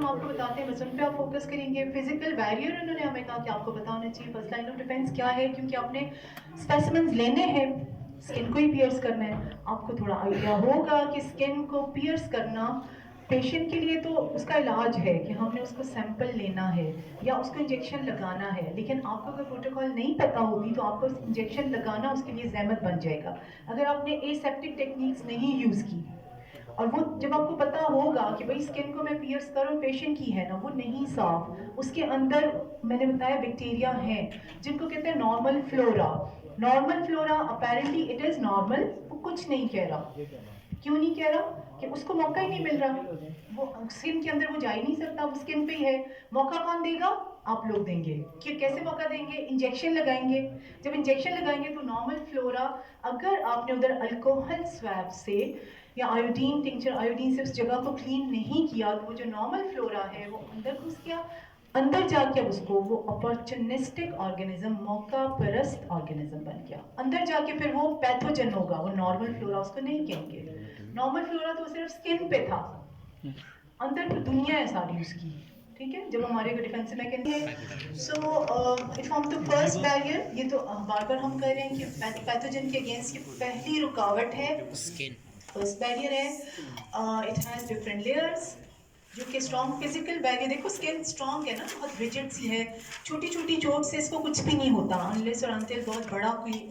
हम आपको बताते हैं, बस उन पे आप फोकस करेंगे। फिजिकल बैरियर उन्होंने हमें कहा कि आपको पता होना चाहिए फर्स्ट लाइन ऑफ डिफेंस क्या है, क्योंकि आपने स्पेसिमेंस लेने हैं, स्किन को ही पियर्स करना है। आपको थोड़ा आइडिया होगा कि स्किन को पियर्स करना पेशेंट के लिए तो उसका इलाज है कि हमने उसको सैंपल लेना है या उसको इंजेक्शन लगाना है, लेकिन आपको अगर प्रोटोकॉल नहीं पता होगी तो आपको इंजेक्शन लगाना उसके लिए जहमत बन जाएगा अगर आपने एसेप्टिक टेक्निक्स नहीं यूज की। और वो जब आपको पता होगा कि भाई स्किन को मैं पियर्स करूं, पेशेंट की है ना वो नहीं साफ, उसके अंदर मैंने बताया बैक्टीरिया हैं जिनको कहते हैं normal flora. Normal flora apparently it is normal, वो कुछ नहीं कह रहा। क्यों नहीं कह रहा? कि उसको मौका ही नहीं मिल रहा, वो स्किन के अंदर वो जा ही नहीं सकता, वो स्किन पे ही है। मौका कौन देगा? आप लोग देंगे। कि कैसे मौका देंगे? इंजेक्शन लगाएंगे। जब इंजेक्शन लगाएंगे तो नॉर्मल फ्लोरा, अगर आपने उधर अल्कोहल स्वैब से या आयोडीन टिंचर, आयोडीन से उस जगह को क्लीन नहीं किया तो वो जो नॉर्मल फ्लोरा है वो अंदर घुस गया। अंदर जाके उसको वो अपॉर्चुनिस्टिक ऑर्गेनिज्म, मौका परस्त ऑर्गेनिज्म बन गया। अंदर जाके फिर वो पैथोजन होगा, वो नॉर्मल फ्लोरा उसको नहीं कहेंगे। नॉर्मल फ्लोरा तो सिर्फ स्किन पे था, अंदर तो दुनिया है सारी उसकी। ठीक है, जब हमारे को डिफेंसिव मैकेनिज्म है, so it form the first barrier. ये तो बार बार हम कह रहे हैं कि पैथोजन के अगेंस्ट की पहली रुकावट है स्किन। फर्स्ट बैरियर है, इट हैज डिफरेंट लेयर्स जो कि स्ट्रॉन्ग फिजिकल बैरियर। देखो स्किन स्ट्रॉन्ग है ना, बहुत रिजिड सी है, छोटी छोटी चोट से इसको कुछ भी नहीं होता अनलेस और अनटिल बहुत बड़ा कोई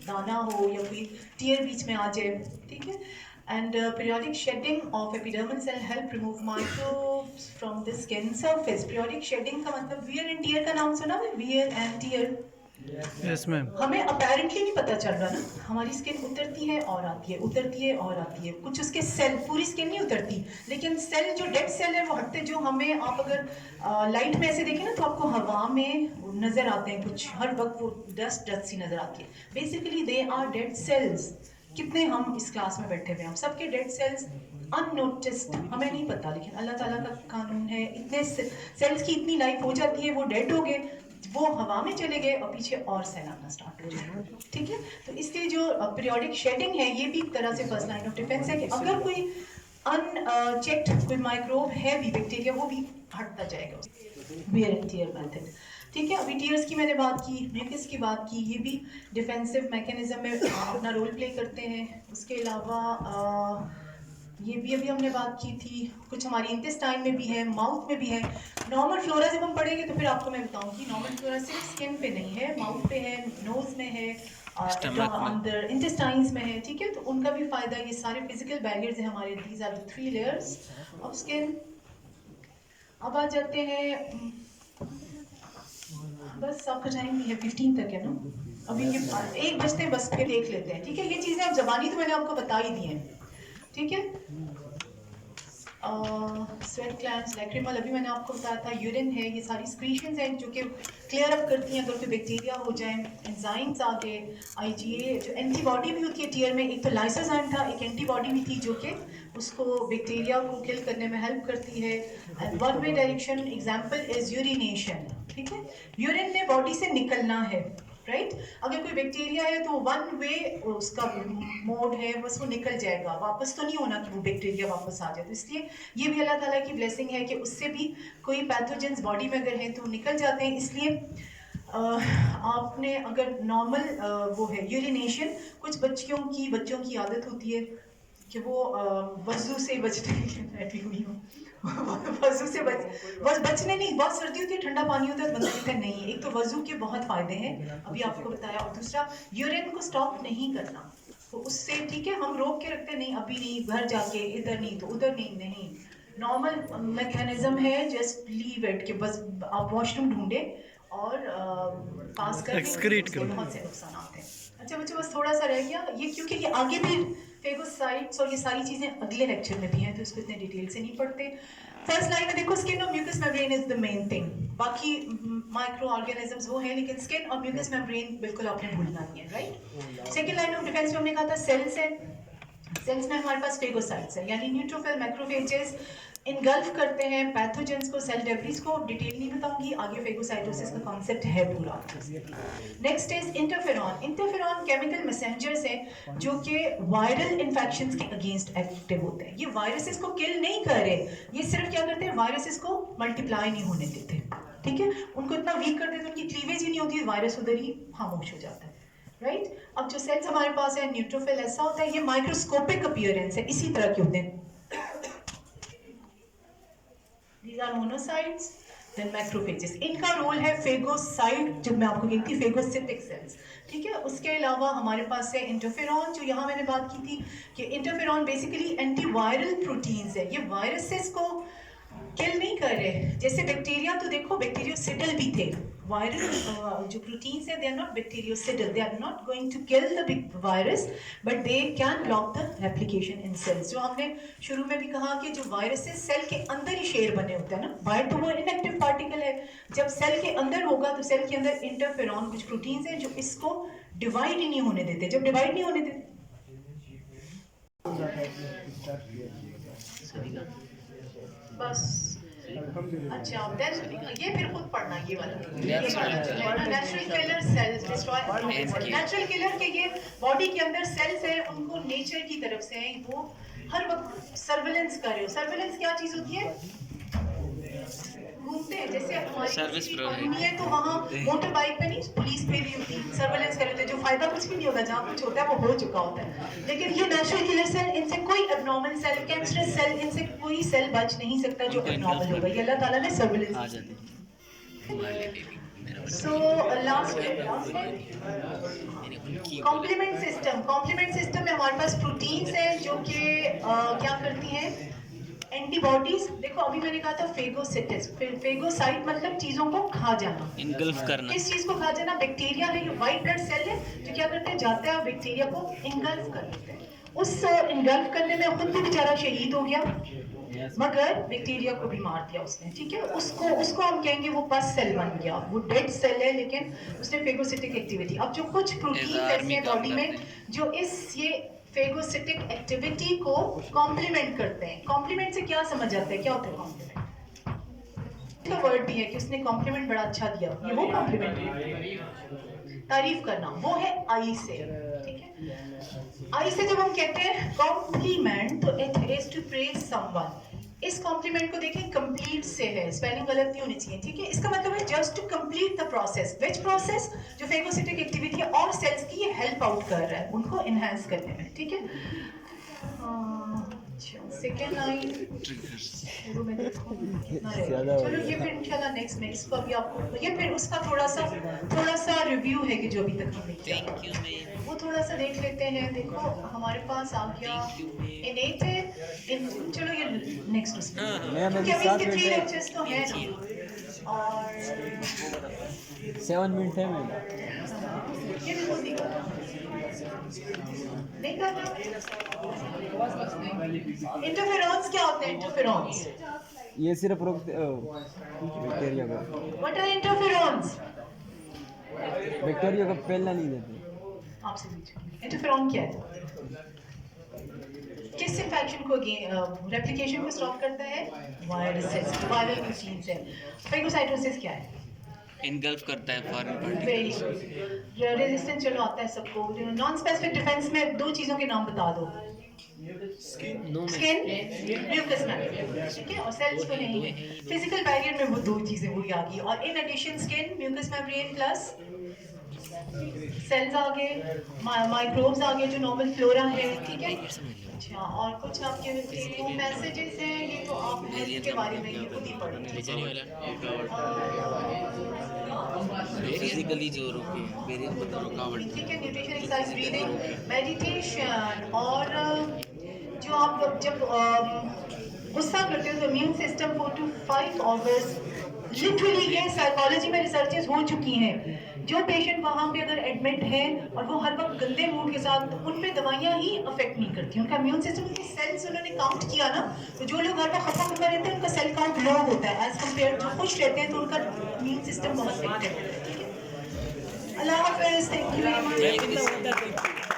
दाना हो या कोई टीयर बीच में आ जाए। ठीक है, and periodic shedding of epidermal cell help remove microbes from the skin surface. Periodic shedding का मतलब wear and tear का नाम सुना है? wear and tear। Yes ma'am. हमें अपेरेंटली नहीं पता चल रहा ना, हमारी स्किन उतरती है और आती है, उतरती है और आती है। कुछ उसके सेल, पूरी स्किन नहीं उतरती, लेकिन सेल जो डेड सेल है वो हटते, जो हमें आप अगर लाइट में ऐसे देखें ना तो आपको हवा में नजर आते हैं कुछ, हर वक्त वो डस्ट डस्ट सी नजर आती है। Basically they are dead cells. कितने हम इस क्लास में बैठे हुए हैं, हम सबके डेड सेल्स अननोटिस्ड, हमें नहीं पता, लेकिन अल्लाह ताला का कानून है। इतने सेल्स की इतनी लाइफ हो जाती है, वो डेड हो गए, वो हवा में चले गए और पीछे और सेल आना स्टार्ट हो जाए। ठीक है, तो इसलिए जो पीरियोडिक शेडिंग है ये भी एक तरह से फर्स्ट लाइन ऑफ डिफेंस है कि अगर कोई अनचेक्ड कोई माइक्रोब है भी, बैक्टीरिया, वो भी हटता जाएगा वियर एंड टियर मेथड। ठीक है, अभी टीयर्स की मैंने बात की, म्यूकस की बात की, ये भी डिफेंसिव मैकेनिज्म में अपना रोल प्ले करते हैं। उसके अलावा ये भी अभी हमने बात की थी, कुछ हमारी इंटेस्टाइन में भी है, माउथ में भी है। नॉर्मल फ्लोरा जब हम पढ़ेंगे तो फिर आपको मैं बताऊंगी नॉर्मल फ्लोरा सिर्फ स्किन पे नहीं है, माउथ पे है, नोज में है, अंदर इंटेस्टाइन्स में है। ठीक है, तो उनका भी फायदा, ये सारे फिजिकल बैरियर्स हैं हमारे, these are the 3 layers of skin. अब आ जाते हैं, बस आपका टाइम भी है 15 तक है ना, अभी ये 1 बजते हैं, बस फिर देख लेते हैं। ठीक है, ये चीजें अब जबानी तो मैंने आपको बता ही दी हैं। ठीक है, स्वेट ग्लैंड्स, लैक्रिमल अभी मैंने आपको बताया था, यूरिन है, ये सारी स्क्रीशंस हैं जो कि क्लियर अप करती हैं अगर कोई बैक्टीरिया हो जाए। एंजाइम्स आ गए, आईजीए जो एंटीबॉडी भी होती है टीयर में, एक तो लाइसोजाइम था, एक एंटीबॉडी भी थी जो कि उसको बैक्टीरिया को किल करने में हेल्प करती है। And one way direction example is urination. ठीक है, यूरिन ने बॉडी से निकलना है, राइट। अगर कोई बैक्टीरिया है तो वन वे उसका मोड है, बस वो निकल जाएगा, वापस तो नहीं होना कि वो बैक्टीरिया वापस आ जाए। तो इसलिए ये भी अल्लाह ताला की ब्लेसिंग है कि उससे भी कोई पैथोजेंस बॉडी में अगर हैं तो निकल जाते हैं। इसलिए आपने अगर नॉर्मल वो है यूरिनेशन, कुछ बच्चों की आदत होती है कि वो वजू से बचने के लिए बैठी हुई हूँ वजू से बस बचने नहीं, बहुत सर्दी होती है, ठंडा पानी होता है, बंदा कहता है नहीं। एक तो वजू के बहुत फायदे हैं, अभी आपको बताया, और दूसरा यूरिन को स्टॉप नहीं करना, तो उससे ठीक है हम रोक के रखते हैं, नहीं अभी नहीं, घर जाके इधर नहीं तो उधर नहीं, नहीं नॉर्मल मैकेनिज्म है, जस्ट लीव इट कि बस आप वॉशरूम ढूंढे और पास कर एक्सक्रीट करो। बहुत से नुकसान आते हैं। अच्छा बच्चों, बस थोड़ा सा रह गया ये, क्योंकि ये आगे भी फेगोसाइट्स और ये सारी चीजें अगले लेक्चर में भी हैं तो इसको इतने डिटेल से नहीं पढ़ते। फर्स्ट लाइन में देखो स्किन और mucous membrane is the main thing, बाकी माइक्रो ऑर्गेनिजम्स वो है, लेकिन स्किन और म्यूकस मेम्ब्रेन बिल्कुल आपने भूलना नहीं है, right. Second line of defence में हमने कहा था सेल्स है, सेल्स में हमारे पास फेगोसाइट्स है, यानी न्यूट्रोफिल, मैक्रोफेजेस, इनगल्फ करते हैं पैथोजेंस को, सेल डेब्रिस को, डिटेल नहीं बताऊंगी, आगे फेगोसाइटोसिस का कॉन्सेप्ट है पूरा। Next is interferon. Interferon chemical messengers हैं जो कि वायरल इन्फेक्शंस के अगेंस्ट एक्टिव होते हैं। ये वायरसेस को किल नहीं कर रहे, ये सिर्फ क्या करते हैं, वायरसेस को मल्टीप्लाई नहीं होने देते, ठीक है, उनको इतना वीक कर देते हैं, उनकी क्लीवेज ही नहीं होती, वायरस उधर ही खामोश हो जाता है, राइट। अब जो सेल्स हमारे पास है न्यूट्रोफिल, ऐसा होता है, ये माइक्रोस्कोपिक अपीयरेंस है, इसी तरह के होते हैं। These are monocytes, then macrophages. इनका रोल है फेगोसाइट, जो मैं आपको कहती थी फेगोसिटिक सेल्स, ठीक है। उसके अलावा हमारे पास है इंटरफेरॉन, जो यहाँ मैंने बात की थी कि इंटरफेरॉन बेसिकली एंटीवायरल प्रोटीन्स है, ये वायरसेस को किल नहीं कर रहे। जैसे बैक्टीरिया, तो देखो बैक्टीरियोसिडल भी थे, वायरल जो प्रोटीन्स है, they are not bactericidal, they are not going to kill the virus, but they can block the replication in cells. जो हमने शुरू में भी कहा कि जो वायरसेस सेल के अंदर ही शेयर बने होते हैं ना, बाहर तो वो इनएक्टिव पार्टिकल है, जब सेल के अंदर होगा तो सेल के अंदर इंटरफेरॉन कुछ प्रोटीन्स हैं जो इसको डिवाइड ही नहीं होने देते। जब डिवाइड नहीं होने देते, बस अच्छा, ये फिर खुद पढ़ना, ये वाला natural killer cells destroy. Natural killer के ये बॉडी के अंदर सेल्स है, उनको नेचर की तरफ से है, वो हर वक्त सर्विलेंस कर रहे हो। सर्विलेंस क्या चीज होती है, घूमते हैं, जैसे हमारी कॉलोनी है तो वहाँ मोटर बाइक पे नहीं, पुलिस पे भी होती है, सर्विलेंस कर रहे थे, जो फायदा कुछ भी नहीं होता, जहाँ कुछ होता है वो हो चुका होता है। लेकिन ये नेचुरल किलर सेल, इनसे कोई एबनॉर्मल सेल, कैंसरस सेल, इनसे कोई सेल बच नहीं सकता जो एबनॉर्मल होगा, ये अल्लाह ताला ने surveillance. So last complement system. Complement system में हमारे पास प्रोटीन्स हैं जो कि क्या करती हैं, एंटीबॉडीज। देखो अभी मैंने कहा था फेगोसिटिस, फेगोसाइट मतलब चीजों को खा जाना, इनगल्फ करना। किस चीज को खा जाना, बैक्टीरिया है, ये व्हाइट ब्लड सेल है जो क्या करते हैं, जाता है बैक्टीरिया को इनगल्फ कर लेते हैं। उस इनगल्फ करने में खुद भी बेचारा शहीद हो गया, मगर बैक्टीरिया को भी मार दिया उसने, ठीक है। उसको हम कहेंगे वो पस सेल बन गया, वो डेड सेल है, लेकिन उसने फेगोसिटिक एक्टिविटी। अब जो कुछ प्रोटीन ऐसे हैं बॉडी में जो ये फेगोसिटिक एक्टिविटी को कॉम्प्लीमेंट करते हैं। कॉम्प्लीमेंट से क्या समझ आता है, क्या होता है कॉम्प्लीमेंट का वर्ड भी है कि उसने कॉम्प्लीमेंट बड़ा अच्छा दिया, ये वो कॉम्प्लीमेंट है। तारीफ करना वो है आई से, ठीक है। आई से जब हम कहते हैं कॉम्प्लीमेंट, तो it is to praise someone. इस कॉम्प्लीमेंट को देखें, कंप्लीट से है, स्पेलिंग गलत नहीं होनी चाहिए, ठीक है। इसका मतलब है just to complete the process. Which process, जो फेगोसिटिक एक्टिविटी है और सेल्स की ये हेल्प आउट कर रहा है उनको एनहांस करने में, ठीक है। सेकेंड लाइन शुरू में देखो कितना रहेगा। चलो ये फिर इंशाल्लाह नेक्स्ट को अभी आपको ये फिर उसका थोड़ा सा रिव्यू है कि जो अभी तक हमने किया वो थोड़ा सा देख लेते हैं। देखो हमारे पास आ गया इनेट है, चलो ये नेक्स्ट उसमें क्योंकि अभी इसके 3 लेक्चर्स तो हैं ना, और 7 मिनट है मेरा, ये भी खुद ही करना नहीं करना। इंटरफेरॉन्स क्या होते हैं, इंटरफेरॉन्स ये सिर्फ रोकते बैक्टीरिया को। व्हाट आर इंटरफेरॉन्स, बैक्टीरिया को फैलना नहीं देते। आपसे पूछिए इंटरफेरॉन क्या है, किस इन्फेक्शन को रेप्लिकेशन को स्टॉप करता है, वायरसेस, वायरल प्रोटीन्स है। फेगोसाइटोसिस क्या है, इनगल्फ करता है फॉरेन वेरी गुड। रेजिस्टेंस चलो आता है सबको। नॉन स्पेसिफिक डिफेंस में 2 चीजों के नाम बता दो, स्किन म्यूकस मेम्ब्रेन, ठीक है, और सेल्स तो नहीं है। फिजिकल बैरियर में वो 2 चीजें वही आ गई, और in addition skin, mucous membrane plus cells आ गए, माइक्रोब्स आ गए जो नॉर्मल फ्लोरा है, ठीक है। अच्छा, और कुछ आपके मैसेजेस हैं, ये तो आप हेल्थ के बारे में ये खुद ही पढ़ेंगे। बेसिकली जो रुकावट, ठीक है, न्यूट्रिशन, एक्सरसाइज, ब्रीदिंग, मेडिटेशन, और जो आप जब गुस्सा करते हो तो immune system 4 to 5 hours, literally ये साइकोलॉजी में रिसर्चेस हो चुकी हैं। जो पेशेंट वहाँ पे अगर एडमिट है और वो हर वक्त गंदे मूड के साथ, तो उन पे दवाइयाँ ही अफेक्ट नहीं करती, उनका इम्यून सिस्टम, उनके सेल्स उन्होंने काउंट किया ना, तो जो लोग हर वक्त खफा खफा रहते हैं उनका सेल काउंट लो होता है एज कम्पेयर, जो खुश रहते हैं तो उनका इम्यून सिस्टम बहुत एक्टिव होता है, ठीक है। अल्लाह हाफिज़, थैंक यू वेरी मच।